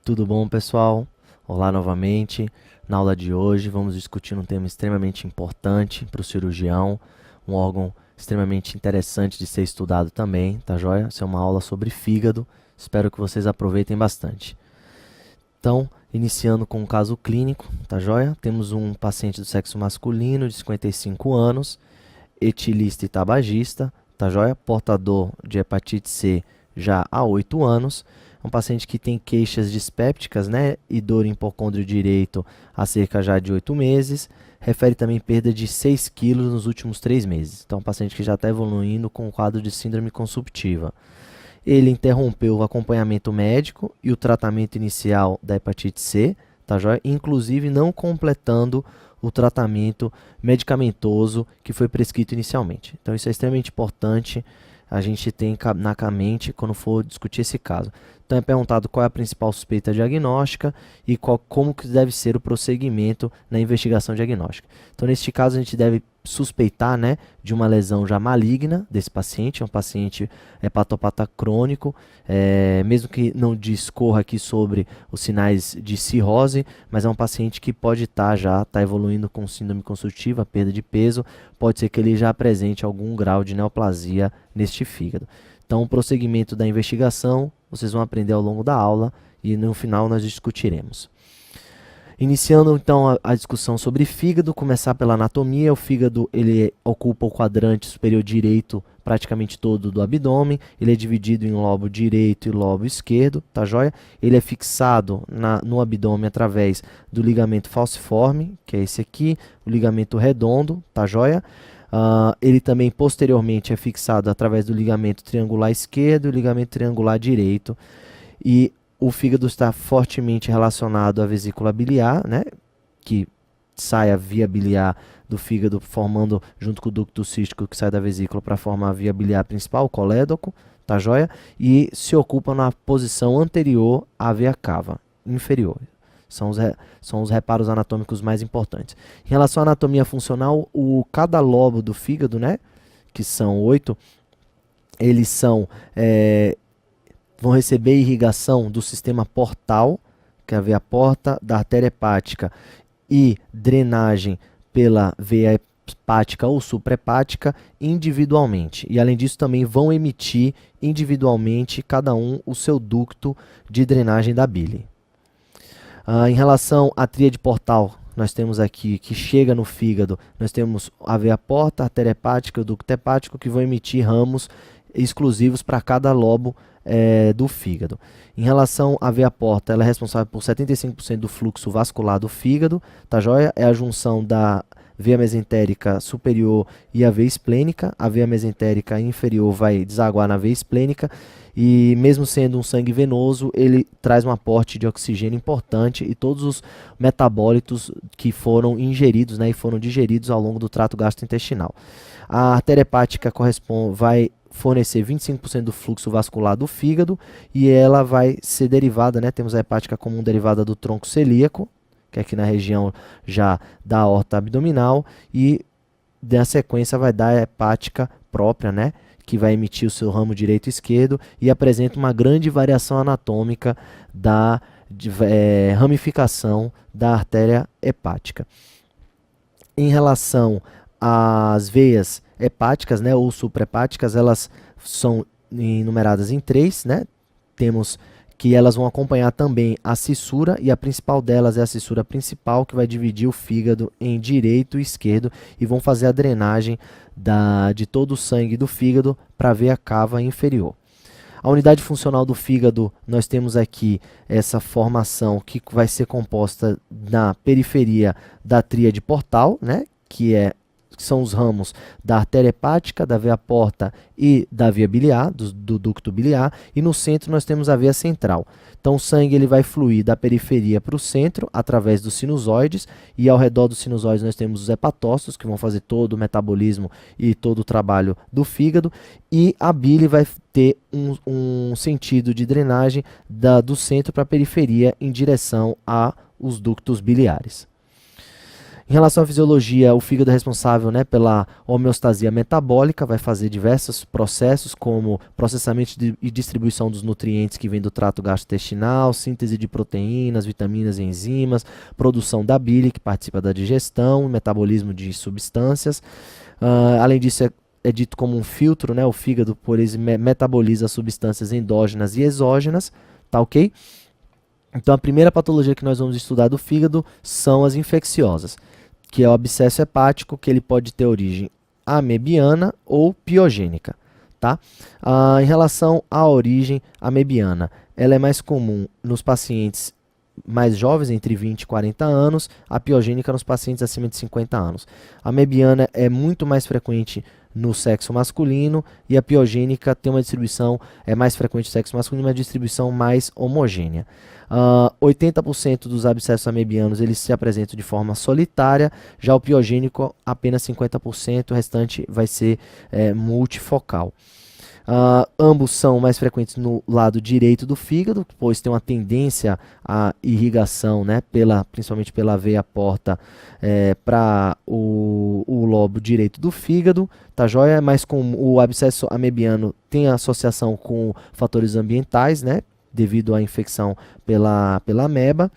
Tudo bom, pessoal? Olá novamente. Na aula de hoje vamos discutir um tema extremamente importante para o cirurgião, um órgão extremamente interessante de ser estudado também, tá joia? Essa é uma aula sobre fígado, espero que vocês aproveitem bastante. Então, iniciando com um caso clínico, tá joia? Temos um paciente do sexo masculino de 55 anos, etilista e tabagista, tá joia? Portador de hepatite C já há 8 anos. É um paciente que tem queixas dispépticas, né, e dor em hipocôndrio direito há cerca já de 8 meses. Refere também perda de 6 quilos nos últimos 3 meses. Então, é um paciente que já está evoluindo com um quadro de síndrome consumptiva. Ele interrompeu o acompanhamento médico e o tratamento inicial da hepatite C, tá joia? Inclusive não completando o tratamento medicamentoso que foi prescrito inicialmente. Então, isso é extremamente importante a gente ter na mente quando for discutir esse caso. Então, é perguntado qual é a principal suspeita diagnóstica e como que deve ser o prosseguimento na investigação diagnóstica. Então, neste caso, a gente deve suspeitar, né, de uma lesão já maligna desse paciente, é um paciente hepatopata crônico, mesmo que não discorra aqui sobre os sinais de cirrose, mas é um paciente que pode estar evoluindo com síndrome consumptiva, perda de peso, pode ser que ele já apresente algum grau de neoplasia neste fígado. Então, o prosseguimento da investigação, vocês vão aprender ao longo da aula e no final nós discutiremos. Iniciando então a discussão sobre fígado, começar pela anatomia. O fígado ele ocupa o quadrante superior direito praticamente todo do abdômen. Ele é dividido em lobo direito e lobo esquerdo, tá joia? Ele é fixado no abdômen através do ligamento falciforme, que é esse aqui, o ligamento redondo, tá joia? Ele também posteriormente é fixado através do ligamento triangular esquerdo e o ligamento triangular direito. E o fígado está fortemente relacionado à vesícula biliar, né, que sai a via biliar do fígado formando junto com o ducto cístico que sai da vesícula para formar a via biliar principal, o colédoco, tá joia? E se ocupa na posição anterior à veia cava, inferior. São os reparos anatômicos mais importantes. Em relação à anatomia funcional, cada lobo do fígado, né, que são 8, eles vão receber irrigação do sistema portal, que é a veia porta, da artéria hepática, e drenagem pela veia hepática ou suprahepática individualmente. E além disso também vão emitir individualmente cada um o seu ducto de drenagem da bile. Em relação à tríade portal, nós temos aqui que chega no fígado, nós temos a veia porta, a artéria hepática e o ducto hepático que vão emitir ramos exclusivos para cada lobo do fígado. Em relação à veia porta, ela é responsável por 75% do fluxo vascular do fígado, tá joia? É a junção da veia mesentérica superior e a veia esplênica. A veia mesentérica inferior vai desaguar na veia esplênica e mesmo sendo um sangue venoso, ele traz um aporte de oxigênio importante e todos os metabólitos que foram ingeridos, né, e foram digeridos ao longo do trato gastrointestinal. A artéria hepática vai fornecer 25% do fluxo vascular do fígado e ela vai ser derivada, né? Temos a hepática como derivada do tronco celíaco, que é aqui na região já da aorta abdominal, e na sequência vai dar a hepática própria, né? Que vai emitir o seu ramo direito e esquerdo e apresenta uma grande variação anatômica da ramificação da artéria hepática. Em relação às veias hepáticas, né, ou suprahepáticas, elas são enumeradas em 3, né? Temos que elas vão acompanhar também a cissura e a principal delas é a cissura principal que vai dividir o fígado em direito e esquerdo e vão fazer a drenagem de todo o sangue do fígado para a veia cava inferior. A unidade funcional do fígado, nós temos aqui essa formação que vai ser composta na periferia da tríade portal, né, que são os ramos da artéria hepática, da veia porta e da via biliar, do ducto biliar, e no centro nós temos a veia central. Então o sangue ele vai fluir da periferia para o centro através dos sinusoides e ao redor dos sinusoides nós temos os hepatócitos que vão fazer todo o metabolismo e todo o trabalho do fígado e a bile vai ter um sentido de drenagem do centro para a periferia em direção aos ductos biliares. Em Em relação à fisiologia, o fígado é responsável, né, pela homeostasia metabólica, vai fazer diversos processos, como processamento e distribuição dos nutrientes que vêm do trato gastrointestinal, síntese de proteínas, vitaminas e enzimas, produção da bile, que participa da digestão, metabolismo de substâncias. Além disso, é dito como um filtro, né, o fígado, por isso, metaboliza substâncias endógenas e exógenas, tá ok? Então, a primeira patologia que nós vamos estudar do fígado são as infecciosas, que é o abscesso hepático, que ele pode ter origem amebiana ou piogênica, tá? Em relação à origem amebiana, ela é mais comum nos pacientes mais jovens, entre 20 e 40 anos, a piogênica nos pacientes acima de 50 anos. A amebiana é muito mais frequente no sexo masculino e a piogênica tem uma distribuição, é mais frequente no sexo masculino, uma distribuição mais homogênea. 80% dos abscessos amebianos eles se apresentam de forma solitária, já o piogênico apenas 50%, o restante vai ser multifocal. Ambos são mais frequentes no lado direito do fígado, pois tem uma tendência à irrigação, né, principalmente pela veia porta para o lobo direito do fígado, tá joia? Mas com o abscesso amebiano tem associação com fatores ambientais, né, devido à infecção pela ameba,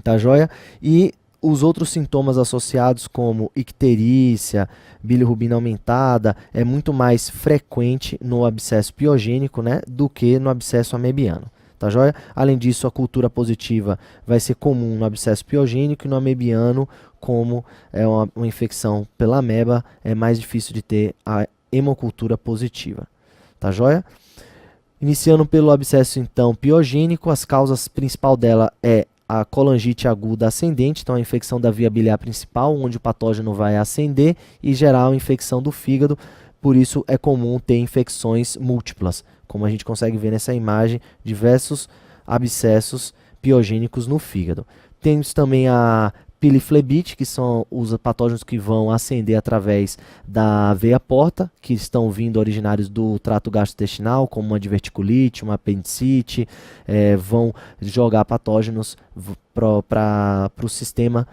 tá joia? E os outros sintomas associados, como icterícia, bilirrubina aumentada, é muito mais frequente no abscesso piogênico, né, do que no abscesso amebiano. Tá joia? Além disso, a cultura positiva vai ser comum no abscesso piogênico e no amebiano, como é uma infecção pela ameba, é mais difícil de ter a hemocultura positiva. Tá joia? Iniciando pelo abscesso, então, piogênico, as causas principal dela é a colangite aguda ascendente, então a infecção da via biliar principal, onde o patógeno vai ascender e gerar uma infecção do fígado, por isso é comum ter infecções múltiplas, como a gente consegue ver nessa imagem, diversos abscessos piogênicos no fígado. Temos também a piliflebite, que são os patógenos que vão ascender através da veia porta, que estão vindo originários do trato gastrointestinal, como uma diverticulite, uma apendicite, vão jogar patógenos para o sistema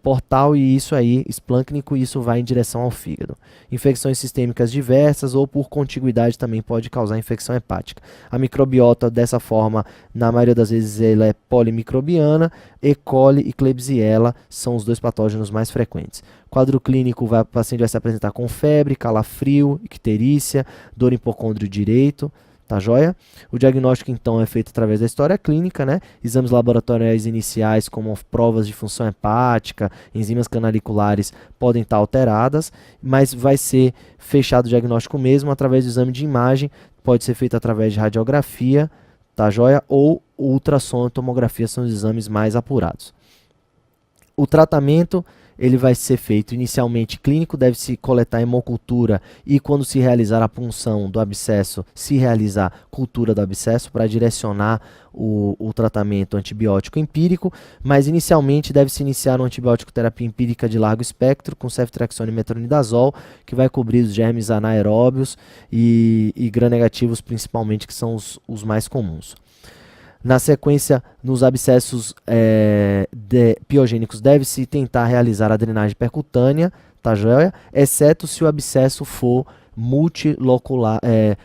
portal, e isso aí, esplâncnico, e isso vai em direção ao fígado. Infecções sistêmicas diversas ou por contiguidade também pode causar infecção hepática. A microbiota, dessa forma, na maioria das vezes, ela é polimicrobiana. E. coli e Klebsiella são os dois patógenos mais frequentes. Quadro clínico, o paciente vai se apresentar com febre, calafrio, icterícia, dor em hipocôndrio direito, tá joia? O diagnóstico, então, é feito através da história clínica, né? Exames laboratoriais iniciais, como provas de função hepática, enzimas canaliculares, podem estar alteradas, mas vai ser fechado o diagnóstico mesmo através do exame de imagem, pode ser feito através de radiografia, tá joia? Ou ultrassom e tomografia são os exames mais apurados. O tratamento, ele vai ser feito inicialmente clínico, deve-se coletar hemocultura e, quando se realizar a punção do abscesso, se realizar cultura do abscesso para direcionar o tratamento antibiótico empírico, mas inicialmente deve-se iniciar uma antibiótico terapia empírica de largo espectro com ceftriaxone e metronidazol, que vai cobrir os germes anaeróbios e gram-negativos principalmente, que são os mais comuns. Na sequência, nos abscessos piogênicos, deve-se tentar realizar a drenagem percutânea, tá joia? Exceto se o abscesso for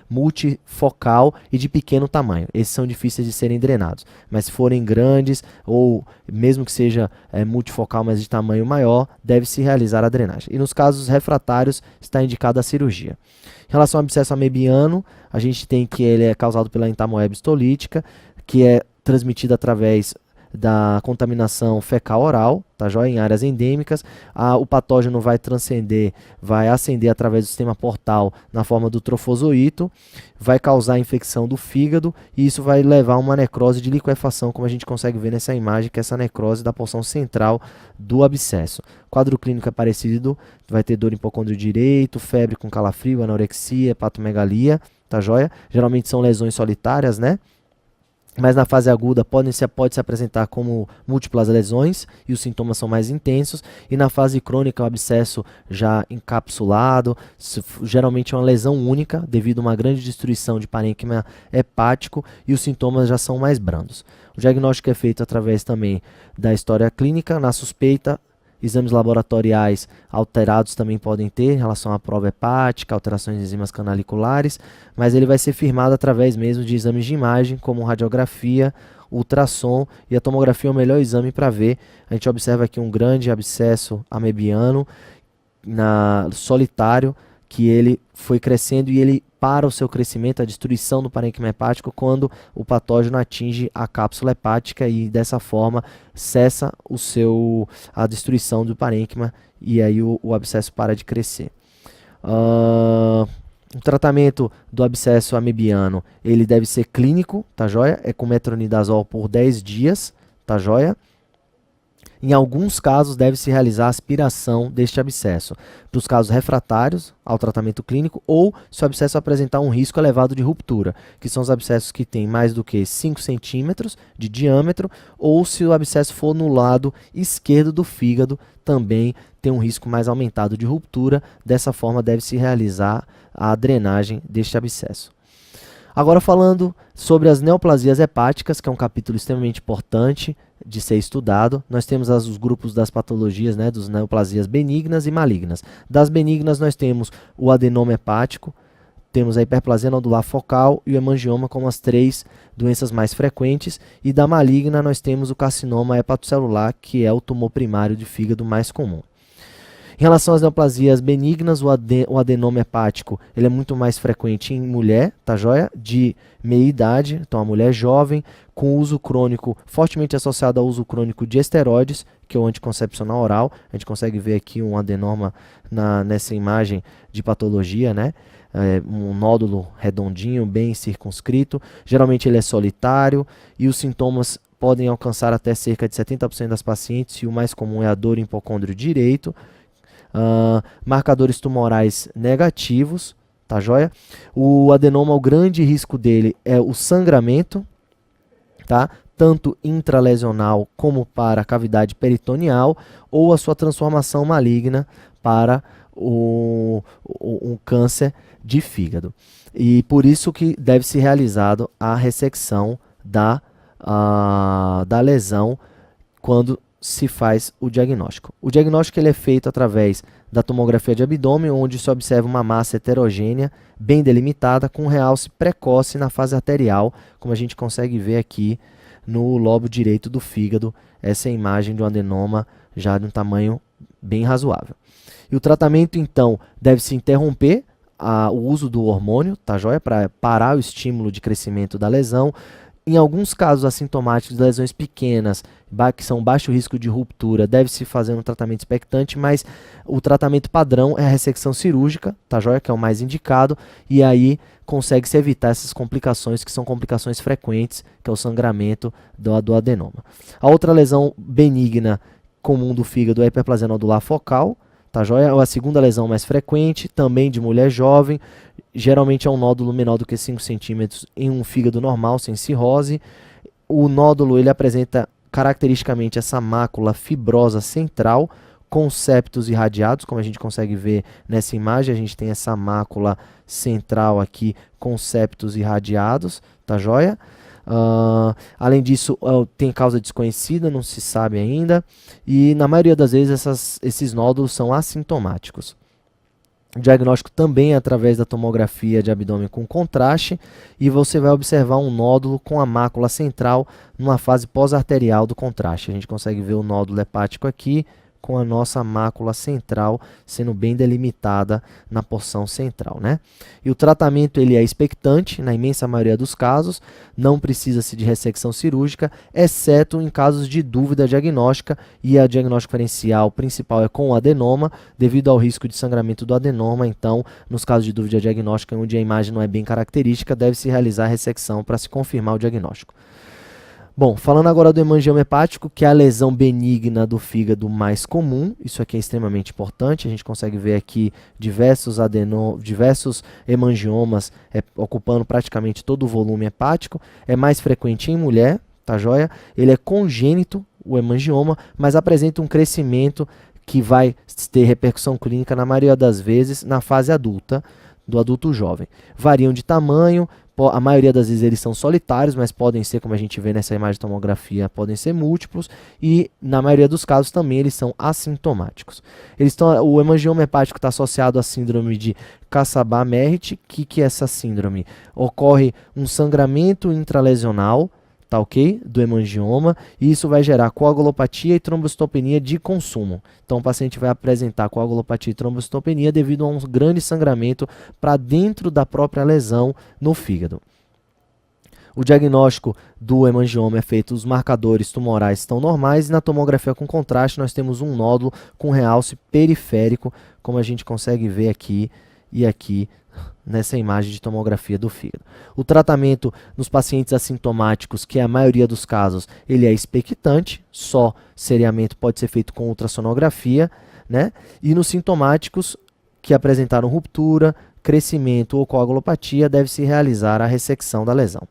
multifocal e de pequeno tamanho. Esses são difíceis de serem drenados. Mas se forem grandes, ou mesmo que seja multifocal, mas de tamanho maior, deve-se realizar a drenagem. E nos casos refratários, está indicada a cirurgia. Em relação ao abscesso amebiano, a gente tem que ele é causado pela entamoeba histolítica, que é transmitida através da contaminação fecal oral, tá joia? Em áreas endêmicas. O patógeno vai ascender através do sistema portal na forma do trofozoito, vai causar infecção do fígado e isso vai levar a uma necrose de liquefação, como a gente consegue ver nessa imagem, que é essa necrose da porção central do abscesso. O quadro clínico é parecido, vai ter dor em hipocôndrio direito, febre com calafrio, anorexia, hepatomegalia, tá joia? Geralmente são lesões solitárias, né? Mas na fase aguda pode se apresentar como múltiplas lesões e os sintomas são mais intensos. E na fase crônica, o abscesso já encapsulado, geralmente é uma lesão única devido a uma grande destruição de parênquima hepático e os sintomas já são mais brandos. O diagnóstico é feito através também da história clínica. Na suspeita, exames laboratoriais alterados também podem ter em relação à prova hepática, alterações de enzimas canaliculares, mas ele vai ser firmado através mesmo de exames de imagem, como radiografia, ultrassom, e a tomografia é o melhor exame para ver. A gente observa aqui um grande abscesso amebiano solitário, que ele foi crescendo e ele para o seu crescimento, a destruição do parênquima hepático, quando o patógeno atinge a cápsula hepática e dessa forma cessa a destruição do parênquima e aí o abscesso para de crescer. O tratamento do abscesso amebiano, ele deve ser clínico, tá joia? É com metronidazol por 10 dias, tá joia? Em alguns casos, deve-se realizar a aspiração deste abscesso, para os casos refratários ao tratamento clínico ou se o abscesso apresentar um risco elevado de ruptura, que são os abscessos que têm mais do que 5 centímetros de diâmetro, ou se o abscesso for no lado esquerdo do fígado, também tem um risco mais aumentado de ruptura. Dessa forma, deve-se realizar a drenagem deste abscesso. Agora falando sobre as neoplasias hepáticas, que é um capítulo extremamente importante de ser estudado, nós temos os grupos das patologias, né, dos neoplasias benignas e malignas. Das benignas nós temos o adenoma hepático, temos a hiperplasia nodular focal e o hemangioma como as 3 doenças mais frequentes, e da maligna nós temos o carcinoma hepatocelular, que é o tumor primário de fígado mais comum. Em relação às neoplasias benignas, o adenoma hepático ele é muito mais frequente em mulher, tá joia? De meia idade, então a mulher jovem, com uso crônico, fortemente associado ao uso crônico de esteroides, que é o anticoncepcional oral. A gente consegue ver aqui um adenoma nessa imagem de patologia, né? Um nódulo redondinho, bem circunscrito. Geralmente ele é solitário e os sintomas podem alcançar até cerca de 70% das pacientes, e o mais comum é a dor em hipocôndrio direito. Marcadores tumorais negativos, tá joia? O adenoma, o grande risco dele é o sangramento, tá? Tanto intralesional como para a cavidade peritoneal, ou a sua transformação maligna para um câncer de fígado. E por isso que deve ser realizado a ressecção da lesão quando se faz o diagnóstico. O diagnóstico ele é feito através da tomografia de abdômen, onde se observa uma massa heterogênea, bem delimitada, com realce precoce na fase arterial, como a gente consegue ver aqui no lobo direito do fígado. Essa é a imagem de um adenoma já de um tamanho bem razoável. E o tratamento, então, deve-se interromper o uso do hormônio, tá joia? Para parar o estímulo de crescimento da lesão. Em alguns casos assintomáticos de lesões pequenas, que são baixo risco de ruptura, deve-se fazer um tratamento expectante, mas o tratamento padrão é a ressecção cirúrgica, tá joia? Que é o mais indicado, e aí consegue-se evitar essas complicações, que são complicações frequentes, que é o sangramento do adenoma. A outra lesão benigna comum do fígado é a hiperplasia nodular focal, tá joia? É a segunda lesão mais frequente, também de mulher jovem. Geralmente é um nódulo menor do que 5 centímetros em um fígado normal, sem cirrose. O nódulo ele apresenta caracteristicamente essa mácula fibrosa central, com septos irradiados, como a gente consegue ver nessa imagem. A gente tem essa mácula central aqui com septos irradiados, tá joia? Além disso, tem causa desconhecida, não se sabe ainda, e na maioria das vezes esses nódulos são assintomáticos. O diagnóstico também é através da tomografia de abdômen com contraste, e você vai observar um nódulo com a mácula central numa fase pós-arterial do contraste. A gente consegue ver o nódulo hepático aqui, com a nossa mácula central sendo bem delimitada na porção central, né? E o tratamento ele é expectante, na imensa maioria dos casos, não precisa-se de ressecção cirúrgica, exceto em casos de dúvida diagnóstica, e a diagnóstico diferencial principal é com o adenoma, devido ao risco de sangramento do adenoma. Então, nos casos de dúvida diagnóstica, onde a imagem não é bem característica, deve-se realizar a ressecção para se confirmar o diagnóstico. Bom, falando agora do hemangioma hepático, que é a lesão benigna do fígado mais comum. Isso aqui é extremamente importante. A gente consegue ver aqui diversos hemangiomas ocupando praticamente todo o volume hepático. É mais frequente em mulher, tá joia? Ele é congênito, o hemangioma, mas apresenta um crescimento que vai ter repercussão clínica na maioria das vezes na fase adulta, do adulto jovem. Variam de tamanho, A maioria das vezes eles são solitários, mas podem ser, como a gente vê nessa imagem de tomografia, podem ser múltiplos e na maioria dos casos também eles são assintomáticos. O hemangioma hepático está associado à síndrome de Cassabá-Merritt. Que é essa síndrome? Ocorre um sangramento intralesional, tá ok? Do hemangioma, e isso vai gerar coagulopatia e trombocitopenia de consumo. Então o paciente vai apresentar coagulopatia e trombocitopenia devido a um grande sangramento para dentro da própria lesão no fígado. O diagnóstico do hemangioma é feito, os marcadores tumorais estão normais e na tomografia com contraste nós temos um nódulo com realce periférico, como a gente consegue ver aqui e aqui nessa imagem de tomografia do fígado. O tratamento nos pacientes assintomáticos, que é a maioria dos casos, ele é expectante, só seriamento pode ser feito com ultrassonografia, né? E nos sintomáticos que apresentaram ruptura, crescimento ou coagulopatia, deve-se realizar a ressecção da lesão.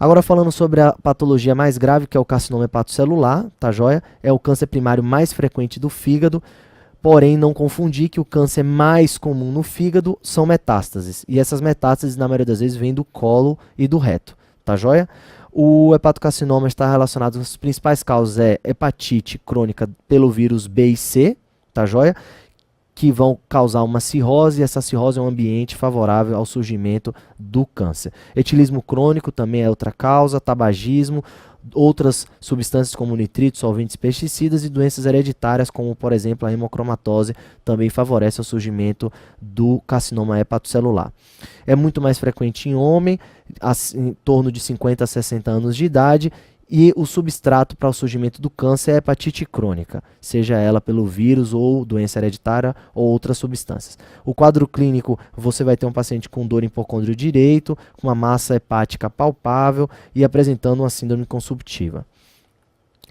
Agora falando sobre a patologia mais grave, que é o carcinoma hepatocelular, tá joia? É o câncer primário mais frequente do fígado, porém não confundir que o câncer mais comum no fígado são metástases, e essas metástases na maioria das vezes vêm do colo e do reto, tá joia? O hepatocarcinoma está relacionado, as principais causas hepatite crônica pelo vírus B e C, tá joia? Que vão causar uma cirrose, e essa cirrose é um ambiente favorável ao surgimento do câncer. Etilismo crônico também é outra causa, tabagismo, outras substâncias como nitritos, solventes, pesticidas e doenças hereditárias como, por exemplo, a hemocromatose também favorece o surgimento do carcinoma hepatocelular. É muito mais frequente em homem, em torno de 50 a 60 anos de idade, e o substrato para o surgimento do câncer é a hepatite crônica, seja ela pelo vírus ou doença hereditária ou outras substâncias. O quadro clínico, você vai ter um paciente com dor em hipocôndrio direito, com uma massa hepática palpável e apresentando uma síndrome consumptiva.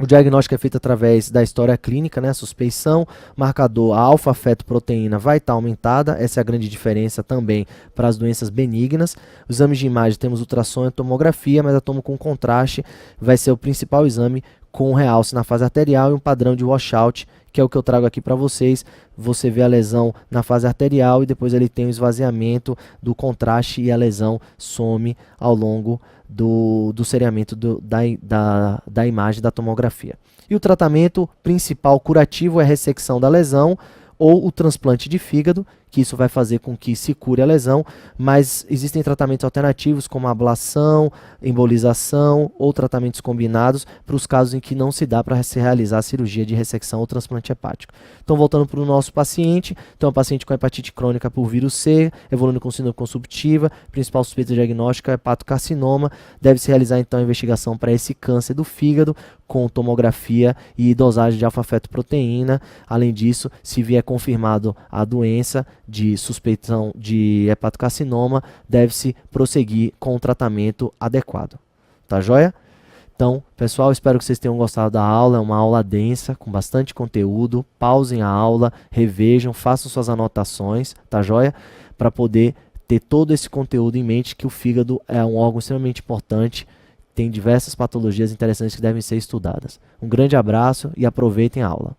O diagnóstico é feito através da história clínica, né? Suspeição, marcador, a alfa-fetoproteína vai estar aumentada, essa é a grande diferença também para as doenças benignas. Os exames de imagem temos ultrassom e tomografia, mas a tomo com contraste vai ser o principal exame com realce na fase arterial e um padrão de washout, que é o que eu trago aqui para vocês. Você vê a lesão na fase arterial e depois ele tem o esvaziamento do contraste e a lesão some ao longo do seriamento da imagem da tomografia. E o tratamento principal curativo é a ressecção da lesão ou o transplante de fígado, que isso vai fazer com que se cure a lesão, mas existem tratamentos alternativos como ablação, embolização ou tratamentos combinados para os casos em que não se dá para se realizar a cirurgia de ressecção ou transplante hepático. Então, voltando para o nosso paciente, então é um paciente com hepatite crônica por vírus C, evoluindo com síndrome consumptiva, principal suspeita diagnóstica é hepatocarcinoma, deve-se realizar então a investigação para esse câncer do fígado com tomografia e dosagem de alfa-fetoproteína. Além disso, se vier confirmado a doença de suspeição de hepatocarcinoma, deve-se prosseguir com o tratamento adequado. Tá joia? Então, pessoal, espero que vocês tenham gostado da aula. É uma aula densa, com bastante conteúdo. Pausem a aula, revejam, façam suas anotações, tá joia? Para poder ter todo esse conteúdo em mente, que o fígado é um órgão extremamente importante, tem diversas patologias interessantes que devem ser estudadas. Um grande abraço e aproveitem a aula.